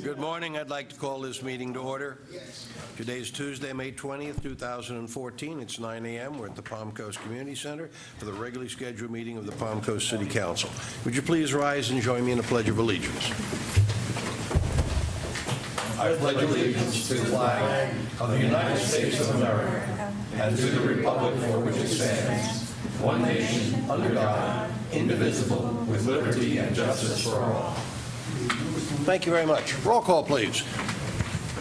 Good morning. I'd like to call this meeting to order. Today's Tuesday, May 20th, 2014. It's 9 a.m. We're at the Palm Coast Community Center for the regularly scheduled meeting of the Palm Coast City Council. Would you please rise and join me in a Pledge of Allegiance? I pledge allegiance to the flag of the United States of America and to the republic for which it stands, one nation, under God, indivisible, with liberty and justice for all. Thank you very much. Roll call, please.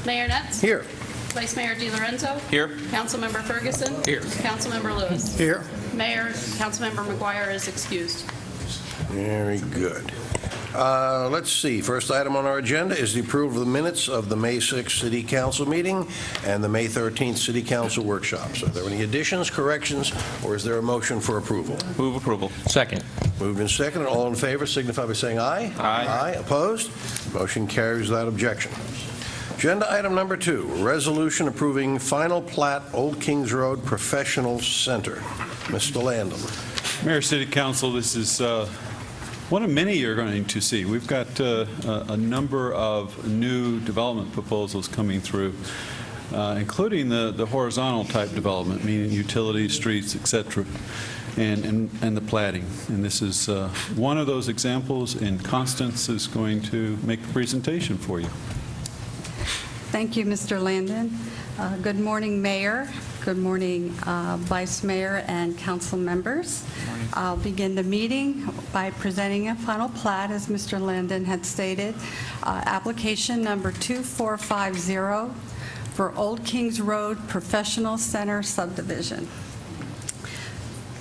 Mayor Netz? Here. Vice Mayor DiLorenzo? Here. Councilmember Ferguson? Here. Councilmember Lewis? Here. Mayor, Councilmember McGuire is excused. Very good. Let's see. First item on our agenda is the approval of the minutes of the May 6th City Council meeting and the May 13th City Council workshops. Are there any additions, corrections, or is there a motion for approval? Move approval. Second. Moved and seconded. All in favor signify by saying aye. Aye. Aye. Opposed? Motion carries without objection. Agenda item number 2, resolution approving final plat Old Kings Road Professional Center. Mr. Landon. Mayor, City Council, this is one of many you're going to see. We've got a number of new development proposals coming through, including the horizontal type development, meaning utilities, streets, et cetera, and the platting. And this is one of those examples, and Constance is going to make the presentation for you. Thank you, Mr. Landon. Good morning, Mayor. Good morning, Vice Mayor and council members. I'll begin the meeting by presenting a final plat, as Mr. Landon had stated, application number 2450 for Old Kings Road Professional Center subdivision.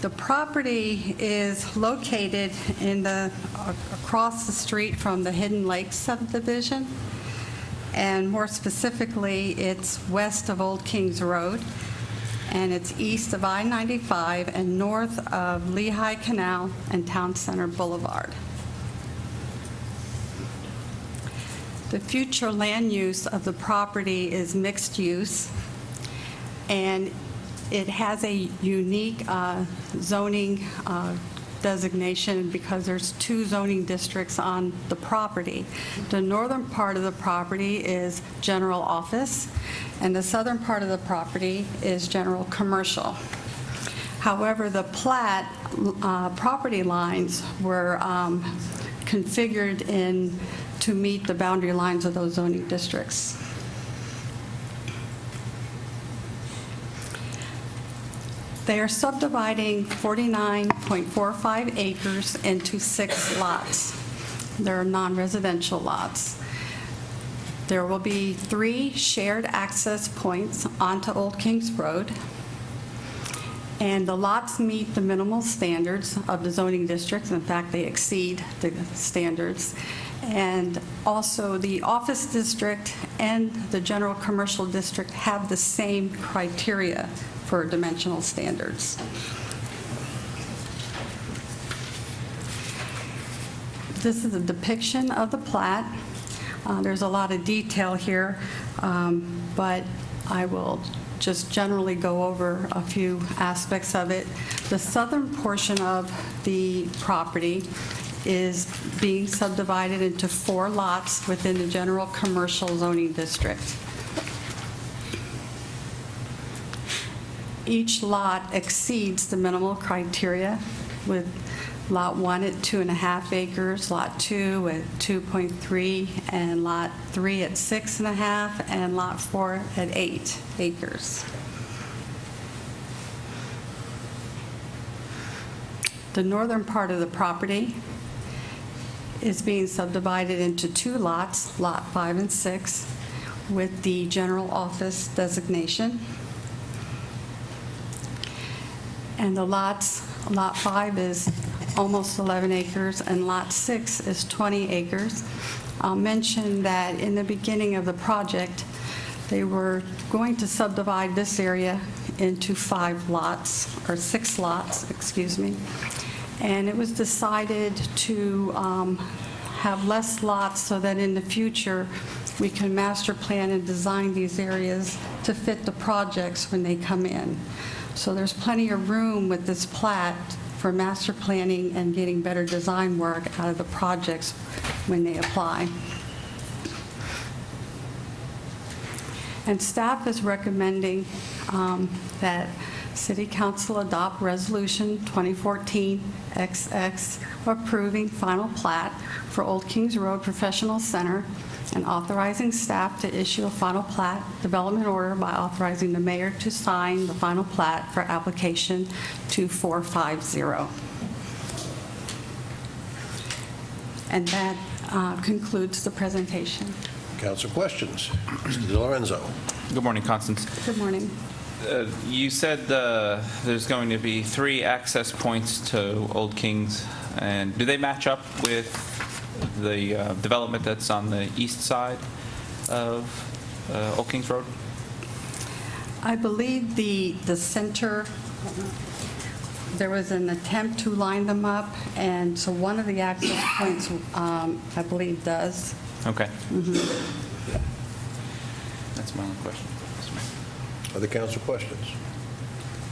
The property is located in across the street from the Hidden Lake subdivision, and more specifically, it's west of Old Kings Road, and it's east of I-95 and north of Lehigh Canal and Town Center Boulevard. The future land use of the property is mixed use, and it has a unique zoning designation because there's 2 zoning districts on the property. The northern part of the property is general office, and the southern part of the property is general commercial. However, the plat property lines were configured to meet the boundary lines of those zoning districts. They are subdividing 49.45 acres into 6 lots. They're non-residential lots. There will be 3 shared access points onto Old Kings Road, and the lots meet the minimal standards of the zoning districts. In fact, they exceed the standards. And also, the office district and the general commercial district have the same criteria for dimensional standards. This is a depiction of the plat. There's a lot of detail here, but I will just generally go over a few aspects of it. The southern portion of the property is being subdivided into 4 lots within the general commercial zoning district. Each lot exceeds the minimal criteria, with Lot 1 at 2.5 acres, Lot 2 at 2.3, and Lot 3 at 6.5, and Lot 4 at 8 acres. The northern part of the property is being subdivided into 2 lots, Lot 5 and 6, with the general office designation. And the lots, Lot 5 is almost 11 acres, and Lot 6 is 20 acres. I'll mention that in the beginning of the project, they were going to subdivide this area into 5 lots, or 6 lots, excuse me. And it was decided to have less lots so that in the future we can master plan and design these areas to fit the projects when they come in. So there's plenty of room with this plat for master planning and getting better design work out of the projects when they apply. And staff is recommending that City Council adopt Resolution 2014-XX approving final plat for Old Kings Road Professional Center and authorizing staff to issue a final plat development order by authorizing the mayor to sign the final plat for application 2450. And that concludes the presentation. Council questions? Mr. DiLorenzo. Good morning, Constance. Good morning. You said there's going to be 3 access points to Old Kings, and do they match up with the development that's on the east side of Old Kings Road? I believe the center, there was an attempt to line them up, and so one of the access points, I believe, does. Okay. That's my only question. Other council questions?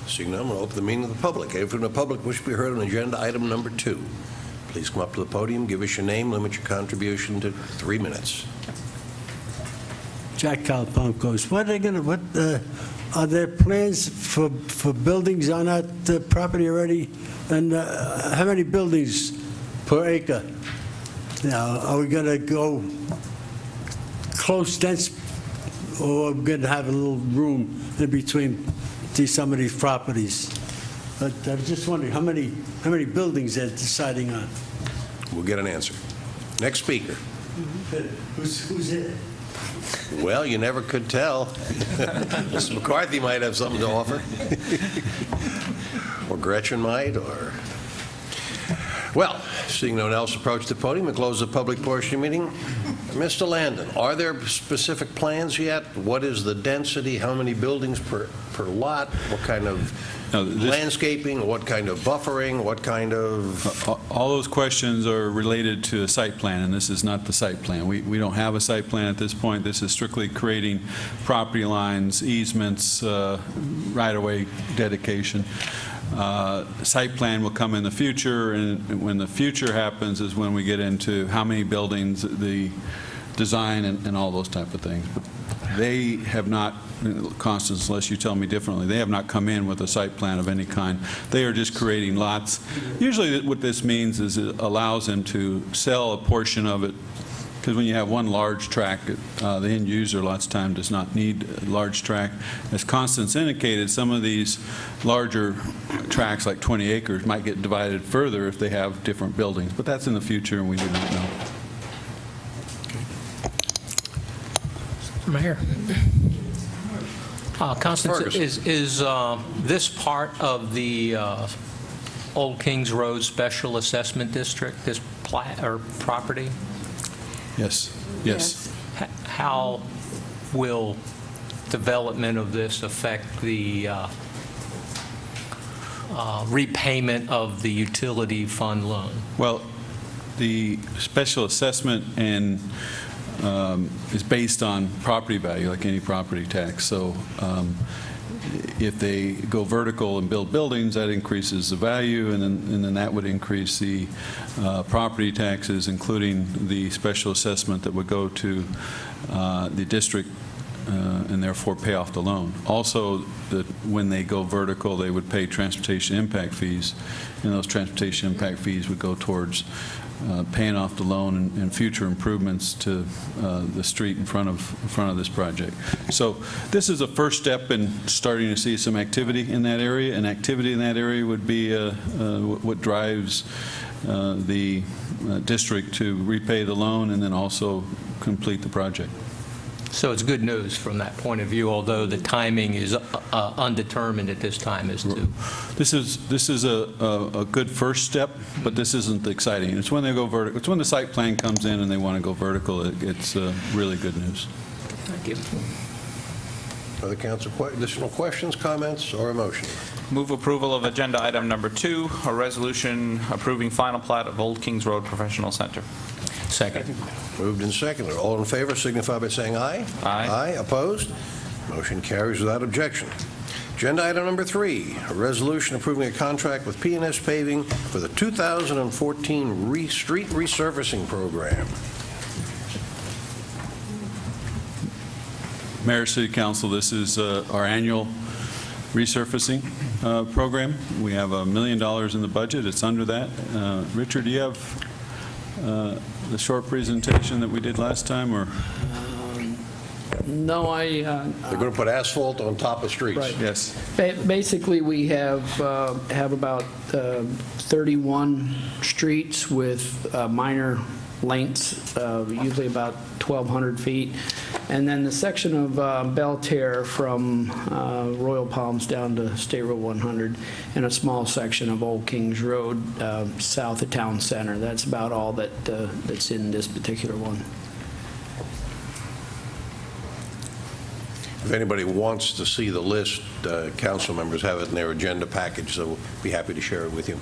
Seeing none, we'll open the meeting to the public. Anyone from the public wish to be heard on agenda item number 2? Please come up to the podium, give us your name, limit your contribution to 3 minutes. Jack Calapancos. Are there plans for buildings on that property already? And how many buildings per acre? Now, are we going to go close, dense, or are we going to have a little room in between some of these properties? But I was just wondering how many buildings they're deciding on. We'll get an answer. Next speaker. Who's it? Well, you never could tell. Mr. McCarthy might have something to offer. Or Gretchen might, or... Well, seeing no one else approach the podium, we close the public portion of the meeting. Mr. Landon, are there specific plans yet? What is the density? How many buildings per lot? What kind of landscaping? What kind of buffering? What kind of... All those questions are related to a site plan, and this is not the site plan. We don't have a site plan at this point. This is strictly creating property lines, easements, right-of-way dedication. Site plan will come in the future, and when the future happens is when we get into how many buildings, the design, and all those type of things. But they have not, Constance, unless you tell me differently, they have not come in with a site plan of any kind. They are just creating lots. Usually what this means is it allows them to sell a portion of it, because when you have one large tract, the end user lots of time does not need a large tract. As Constance indicated, some of these larger tracts, like 20 acres, might get divided further if they have different buildings. But that's in the future, and we do not know. Mayor. Constance, Ferguson. is this part of the Old Kings Road Special Assessment District, this property? Yes. Yes. How will development of this affect the repayment of the utility fund loan? Well, the special assessment and is based on property value, like any property tax. So if they go vertical and build buildings, that increases the value, and then that would increase the property taxes, including the special assessment that would go to the district and therefore pay off the loan. Also, that when they go vertical, they would pay transportation impact fees, and those transportation impact fees would go towards paying off the loan and future improvements to the street in front of this project. So this is a first step in starting to see some activity in that area, and activity in that area would be what drives the district to repay the loan and then also complete the project. So it's good news from that point of view, although the timing is undetermined at this time as to... This is a good first step, but this isn't exciting. It's when they go vertical. It's when the site plan comes in and they want to go vertical. It's really good news. Thank you. Other council additional questions, comments, or a motion? Move approval of agenda item number 2, a resolution approving final plat of Old Kings Road Professional Center. Second. Moved and seconded. All in favor signify by saying aye. Aye. Aye. Opposed? Motion carries without objection. Agenda item number 3, a resolution approving a contract with P&S Paving for the 2014 street resurfacing program. Mayor, City Council, this is our annual resurfacing program. We have $1 million in the budget. It's under that. Richard, do you have the short presentation that we did last time, or? No, They're going to put asphalt on top of streets. Right. Yes. Basically, we have about 31 streets with minor lengths, usually about 1,200 feet. And then the section of Belterre from Royal Palms down to State Road 100, and a small section of Old Kings Road south of Town Center. That's about all that's in this particular one. If anybody wants to see the list, council members have it in their agenda package, so we'll be happy to share it with you.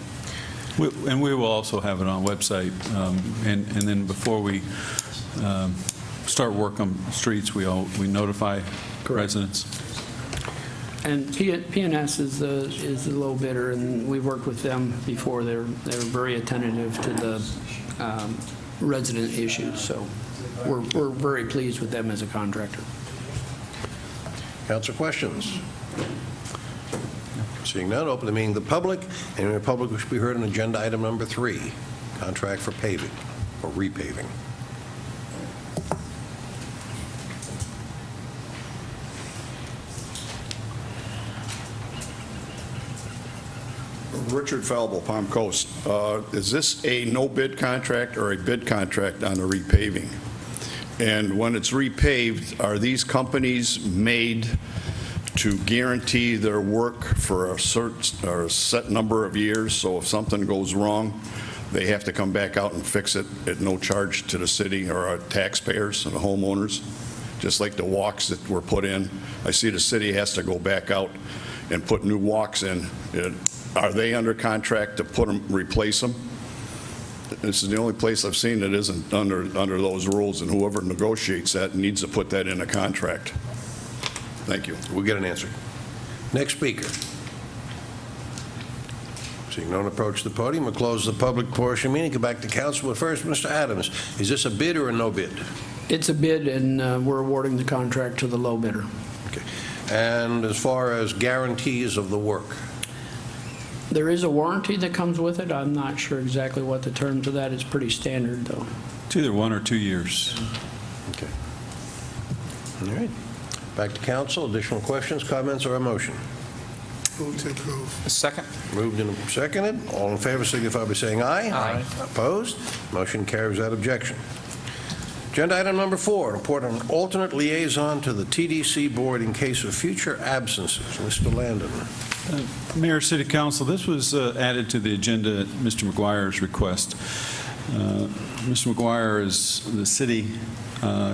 And we will also have it on website. And then before we start work on streets, we notify residents. And PNS is the low bidder, and we've worked with them before. They're very attentive to the resident issues, so we're very pleased with them as a contractor. Council questions? Seeing none, open the meeting to the public. Any in the public who should be heard on agenda item number 3, contract for paving or repaving. Richard Falbo, Palm Coast. Is this a no-bid contract or a bid contract on the repaving? And when it's repaved, are these companies made to guarantee their work for a certain or a set number of years? So if something goes wrong, they have to come back out and fix it at no charge to the city or our taxpayers and the homeowners, just like the walks that were put in. I see the city has to go back out and put new walks in. Are they under contract to put them, replace them? This is the only place I've seen that isn't under those rules, and whoever negotiates that needs to put that in a contract. Thank you. We'll get an answer. Next speaker. Seeing no one approach the podium, we'll close the public portion meeting. Go back to council. But first, Mr. Adams, is this a bid or a no bid? It's a bid, and we're awarding the contract to the low bidder. Okay. And as far as guarantees of the work? There is a warranty that comes with it. I'm not sure exactly what the terms of that is. Pretty standard, though. It's either 1 or 2 years. Okay. All right. Back to council. Additional questions, comments, or a motion? Move to approve. Second? Moved and seconded. All in favor signify by saying aye. Aye. Opposed? Motion carries that objection. Agenda item number 4, report on alternate liaison to the TDC board in case of future absences. Mr. Landon. Mayor, City Council, this was added to the agenda at Mr. McGuire's request. Mr. McGuire is the city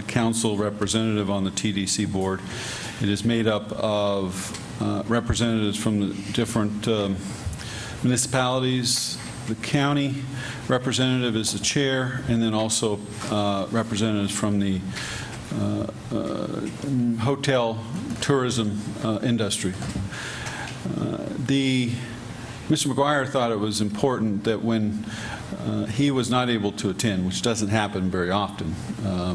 council representative on the TDC board. It is made up of representatives from the different municipalities. The county representative is the chair, and then also representatives from the hotel tourism industry. Mr. McGuire thought it was important that when he was not able to attend, which doesn't happen very often,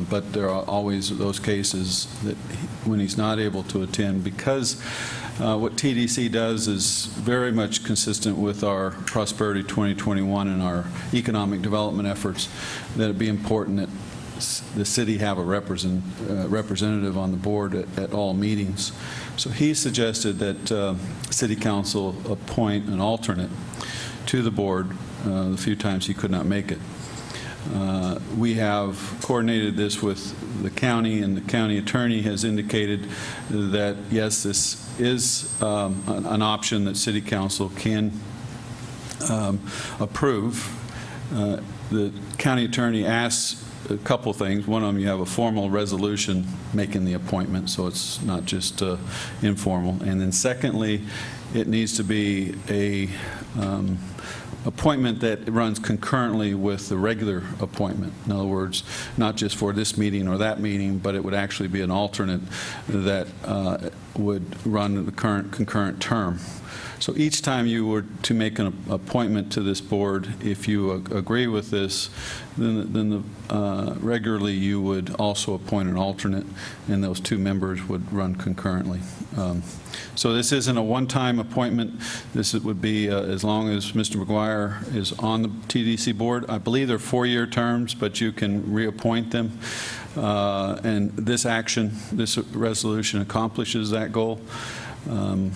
but there are always those cases that when he's not able to attend, because what TDC does is very much consistent with our Prosperity 2021 and our economic development efforts, that it'd be important that the city have a representative on the board at all meetings. So he suggested that City Council appoint an alternate to the board the few times he could not make it. We have coordinated this with the county, and the county attorney has indicated that, yes, this is an option that City Council can approve. The county attorney asks a couple things. One of them, you have a formal resolution making the appointment, so it's not just informal. And then secondly, it needs to be a appointment that runs concurrently with the regular appointment. In other words, not just for this meeting or that meeting, but it would actually be an alternate that would run the current concurrent term. So each time you were to make an appointment to this board, if you agree with this, then regularly you would also appoint an alternate, and those two members would run concurrently. So this isn't a one-time appointment. This would be as long as Mr. McGuire is on the TDC board. I believe they're 4-year terms, but you can reappoint them. And this action, this resolution accomplishes that goal. And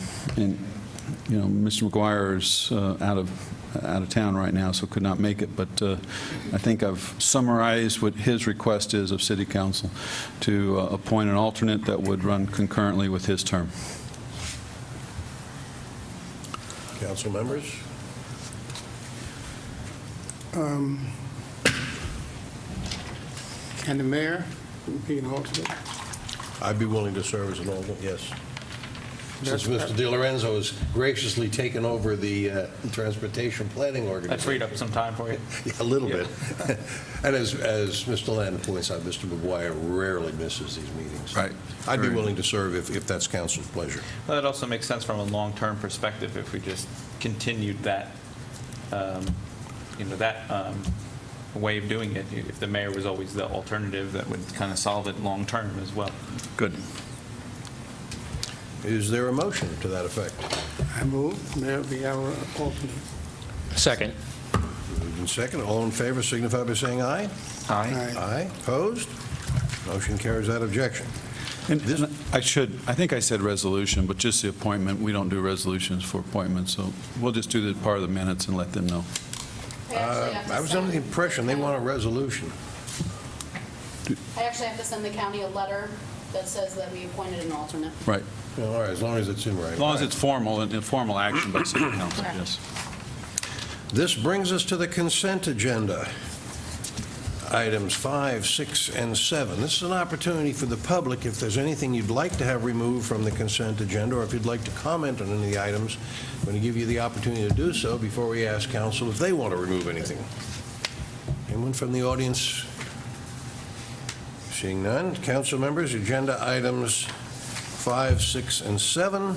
you know, Mr. McGuire is out of town right now, so could not make it, but I think I've summarized what his request is of City Council, to appoint an alternate that would run concurrently with his term. Council members? And the mayor, be an alternate. I'd be willing to serve as an alternate, yes. Since Mr. DiLorenzo has graciously taken over the Transportation Planning That Organization. freed up some time for you? Yeah, a little bit. And as Mr. Landon points out, Mr. McGuire rarely misses these meetings. Right. I'd be Very. willing to serve if that's council's pleasure. Well, it also makes sense from a long-term perspective if we just continued that, way of doing it. If the mayor was always the alternative, that would kind of solve it long-term as well. Good. Is there a motion to that effect? I move, mayor be our alternate. Second. Moved and second. All in favor signify by saying aye. Aye. Aye. Opposed? Motion carries that objection. And I think I said resolution, but just the appointment. We don't do resolutions for appointments, so we'll just do the part of the minutes and let them know. I was under the impression they want a resolution. I actually have to send the county a letter that says that we appointed an alternate. Right. All right, as long as it's in writing. As long as it's formal, and a formal action by City Council, Correct. yes. This brings us to the consent agenda. Items 5, 6, and 7. This is an opportunity for the public, if there's anything you'd like to have removed from the consent agenda, or if you'd like to comment on any of the items, I'm going to give you the opportunity to do so before we ask council if they want to remove anything. Anyone from the audience? Seeing none. Council members, agenda items 5, 6, and 7.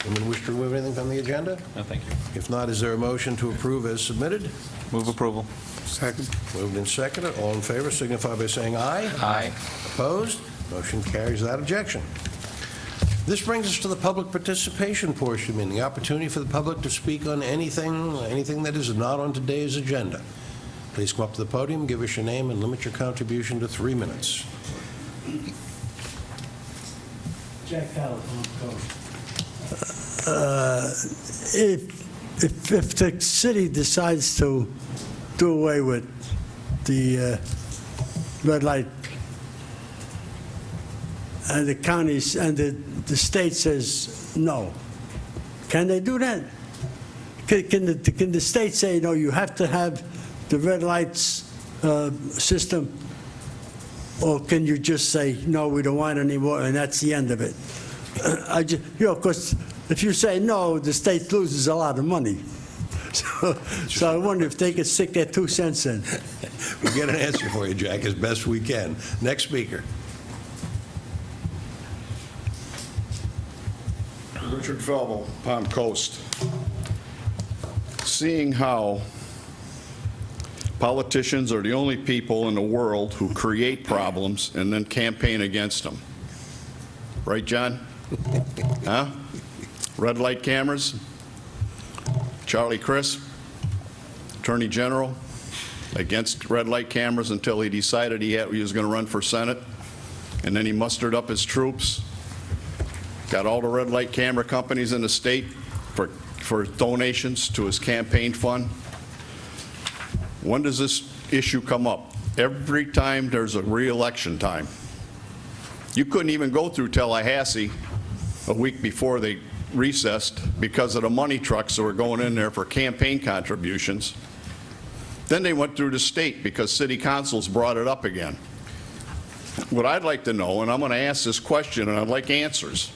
Anyone wish to remove anything from the agenda? No, thank you. If not, is there a motion to approve as submitted? Move approval. Second. Moved and seconded. All in favor signify by saying aye. Aye. Opposed? Motion carries that objection. This brings us to the public participation portion, meaning the opportunity for the public to speak on anything that is not on today's agenda. Please come up to the podium, give us your name, and limit your contribution to 3 minutes. Jack Howell, if the city decides to do away with the red light, and the counties and the state says no, can they do that? Can the state say, no, you have to have the red lights system, or can you just say, no, we don't want it anymore, and that's the end of it? Because if you say no, the state loses a lot of money. So I wonder if they could stick their 2 cents in. We'll get an answer for you, Jack, as best we can. Next speaker. Richard Felbo, Palm Coast. Seeing how politicians are the only people in the world who create problems and then campaign against them. Right, John? Huh? Red light cameras? Charlie Crist, Attorney General, against red light cameras until he decided he was going to run for Senate, and then he mustered up his troops, got all the red light camera companies in the state for donations to his campaign fund. When does this issue come up? Every time there's a re-election time. You couldn't even go through Tallahassee a week before they recessed because of the money trucks that were going in there for campaign contributions. Then they went through the state because city councils brought it up again. What I'd like to know, and I'm going to ask this question and I'd like answers,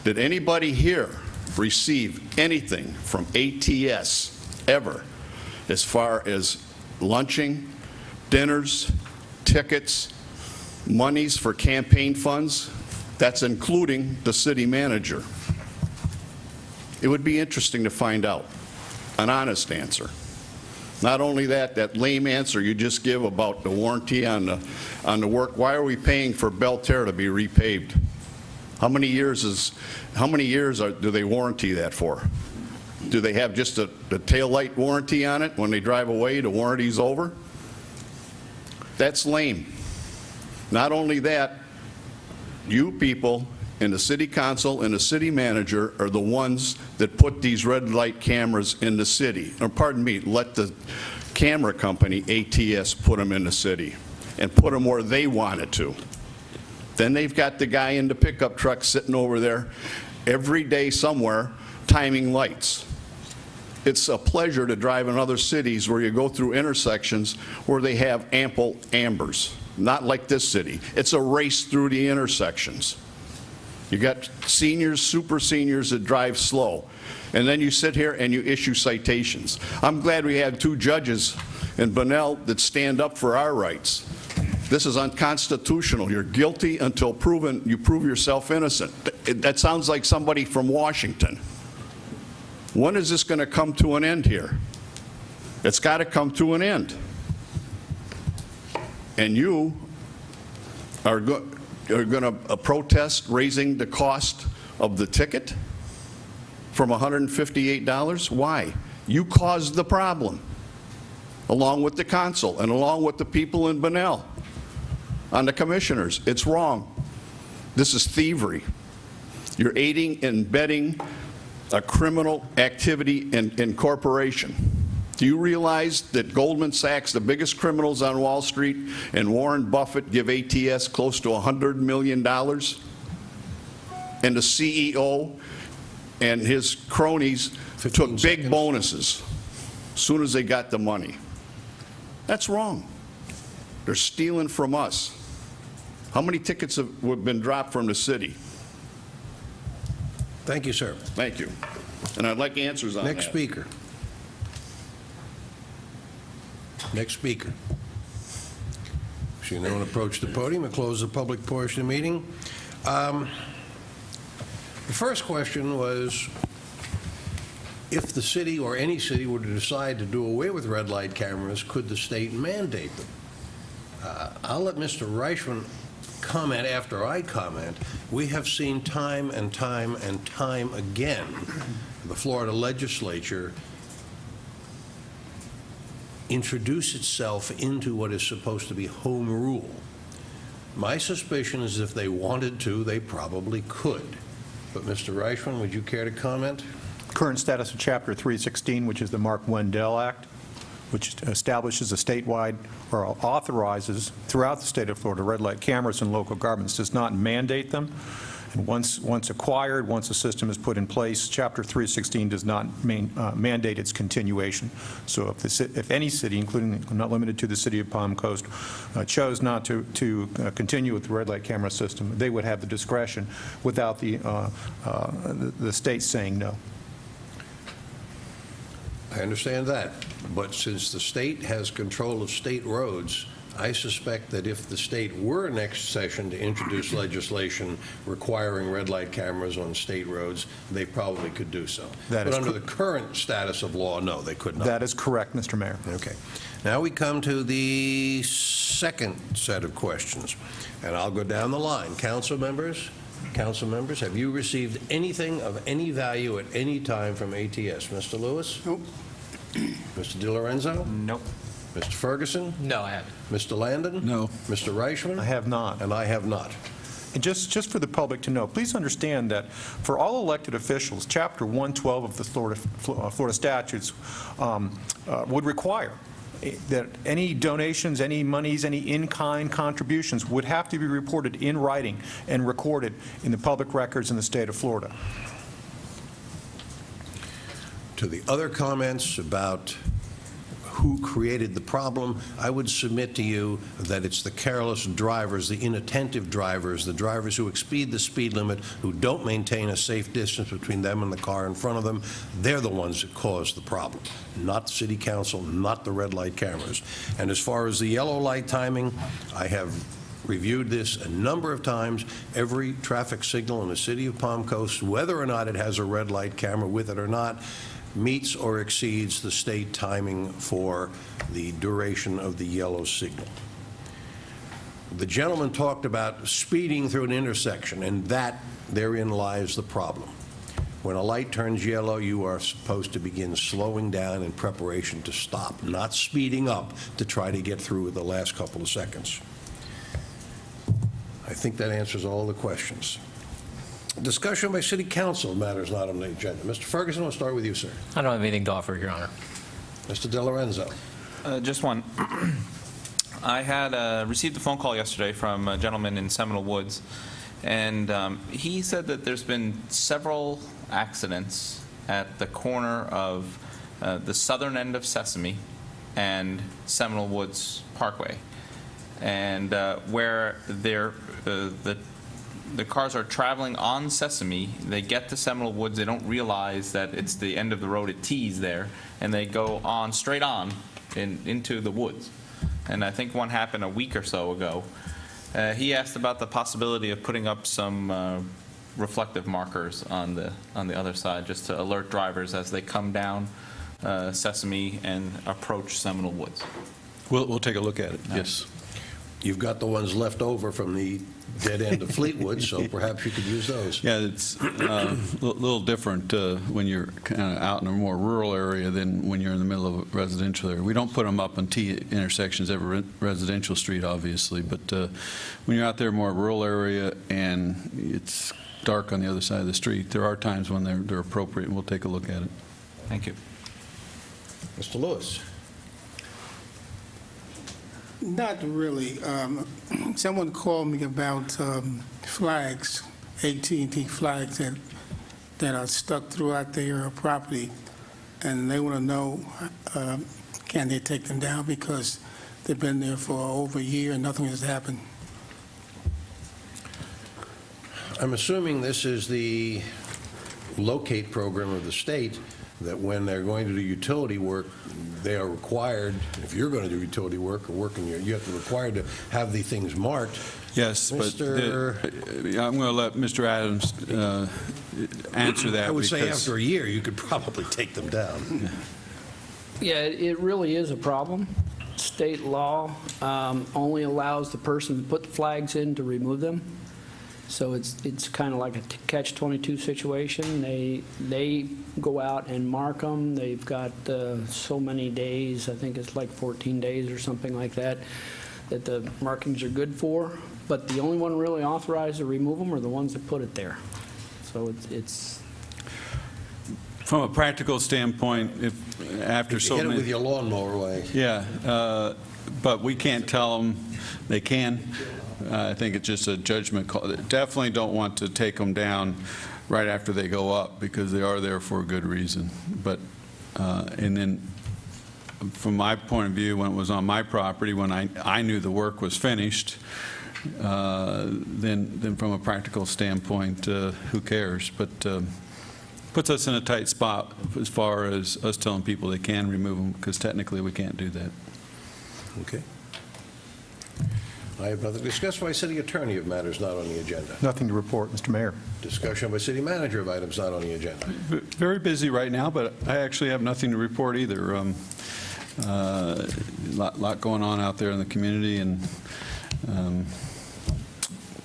did anybody here receive anything from ATS ever as far as lunching, dinners, tickets, monies for campaign funds? That's including the city manager. It would be interesting to find out an honest answer. Not only that, that lame answer you just give about the warranty on the work. Why are we paying for Belterre to be repaved? How many years do they warranty that for? Do they have just the tail light warranty on it? When they drive away, the warranty's over? That's lame. Not only that, you people in the city council and the city manager are the ones that put these red light cameras in the city. Or pardon me, let the camera company, ATS, put them in the city and put them where they wanted to. Then they've got the guy in the pickup truck sitting over there every day somewhere timing lights. It's a pleasure to drive in other cities where you go through intersections where they have ample ambers. Not like this city. It's a race through the intersections. You got seniors, super seniors that drive slow. And then you sit here and you issue citations. I'm glad we had 2 judges in Bunnell that stand up for our rights. This is unconstitutional. You're guilty until you prove yourself innocent. That sounds like somebody from Washington. When is this going to come to an end here? It's got to come to an end. And you are going to protest raising the cost of the ticket from $158? Why? You caused the problem, along with the council and along with the people in Bunnell on the commissioners. It's wrong. This is thievery. You're aiding and abetting a criminal activity in corporation. Do you realize that Goldman Sachs, the biggest criminals on Wall Street, and Warren Buffett give ATS close to $100 million? And the CEO and his cronies took big bonuses as soon as they got the money. That's wrong. They're stealing from us. How many tickets have been dropped from the city? Thank you, sir. Thank you. And I'd like answers on that. Next speaker. Next speaker. Seeing no one approach the podium, we'll close the public portion of the meeting. The first question was, if the city or any city were to decide to do away with red light cameras, could the state mandate them? I'll let Mr. Reichman comment after I comment. We have seen time and time and time again the Florida legislature introduce itself into what is supposed to be home rule. My suspicion is if they wanted to, they probably could. But Mr. Reichman, would you care to comment? Current status of Chapter 316, which is the Mark Wendell Act, which establishes a statewide or authorizes throughout the state of Florida red light cameras in local governments, does not mandate them. And once acquired, once a system is put in place, Chapter 316 does not mandate its continuation. So if any city, including not limited to the city of Palm Coast, chose not to continue with the red light camera system, they would have the discretion without the state saying no. I understand that, but since the state has control of state roads, I suspect that if the state were next session to introduce legislation requiring red light cameras on state roads, they probably could do so. But under the current status of law, no, they could not. That is correct, Mr. Mayor. Okay. Now we come to the second set of questions, and I'll go down the line. Council members, have you received anything of any value at any time from ATS? Mr. Lewis? Nope. Mr. DiLorenzo? Nope. Mr. Ferguson? No, I haven't. Mr. Landon? No. Mr. Reichman? I have not. And I have not. And just for the public to know, please understand that for all elected officials, Chapter 112 of the Florida statutes would require that any donations, any monies, any in-kind contributions would have to be reported in writing and recorded in the public records in the state of Florida. To the other comments about who created the problem, I would submit to you that it's the careless drivers, the inattentive drivers, the drivers who exceed the speed limit, who don't maintain a safe distance between them and the car in front of them. They're the ones that caused the problem, not the city council, not the red light cameras. And as far as the yellow light timing, I have reviewed this a number of times. Every traffic signal in the city of Palm Coast, whether or not it has a red light camera with it or not, meets or exceeds the state timing for the duration of the yellow signal. The gentleman talked about speeding through an intersection, and therein lies the problem. When a light turns yellow, you are supposed to begin slowing down in preparation to stop, not speeding up to try to get through the last couple of seconds. I think that answers all the questions. Discussion by City Council of matters not on the agenda. Mr. Ferguson, I'll start with you, sir. I don't have anything to offer, Your Honor. Mr. De Lorenzo. Just one. I had received a phone call yesterday from a gentleman in Seminole Woods, and he said that there's been several accidents at the corner of the southern end of Sesame and Seminole Woods Parkway, and where the cars are traveling on Sesame, they get to Seminole Woods, they don't realize that it's the end of the road at T's there, and they go on, straight on, into the woods. And I think one happened a week or so ago. He asked about the possibility of putting up some reflective markers on the other side, just to alert drivers as they come down Sesame and approach Seminole Woods. We'll take a look at it, yes. You've got the ones left over from the dead end of Fleetwood, so perhaps you could use those. Yeah, it's a little different when you're kind of out in a more rural area than when you're in the middle of a residential area. We don't put them up on T intersections every residential street, obviously, but when you're out there in a more rural area and it's dark on the other side of the street, there are times when they're appropriate, and we'll take a look at it. Thank you. Mr. Lewis. Not really. Someone called me about flags, AT&T flags that are stuck throughout their property, and they want to know, can they take them down because they've been there for over a year and nothing has happened. I'm assuming this is the locate program of the state, that when they're going to do utility work, they are required, if you're going to do utility work or work in you have to be required to have the things marked. Yes, but I'm going to let Mr. Adams answer that. I would say because after a year, you could probably take them down. Yeah, it really is a problem. State law only allows the person to put the flags in to remove them. So it's kind of like a catch-22 situation. They go out and mark them. They've got so many days, I think it's like 14 days or something like that, that the markings are good for. But the only one really authorized to remove them are the ones that put it there. So it's from a practical standpoint, if after so Hit it many... with your lawnmower way. Yeah, but we can't tell them they can. I think it's just a judgment call. Definitely don't want to take them down right after they go up, because they are there for a good reason. But and then from my point of view, when it was on my property, when I knew the work was finished, then from a practical standpoint, who cares? But puts us in a tight spot as far as us telling people they can remove them, because technically we can't do that. Okay. I have nothing to discuss by city attorney of matters not on the agenda. Nothing to report, Mr. Mayor. Discussion by city manager of items not on the agenda. Very busy right now, but I actually have nothing to report either. Lot going on out there in the community, and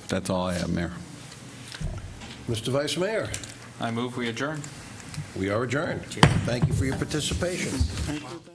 that's all I have, Mayor. Mr. Vice Mayor. I move we adjourn. We are adjourned. Thank you for your participation. Thank you.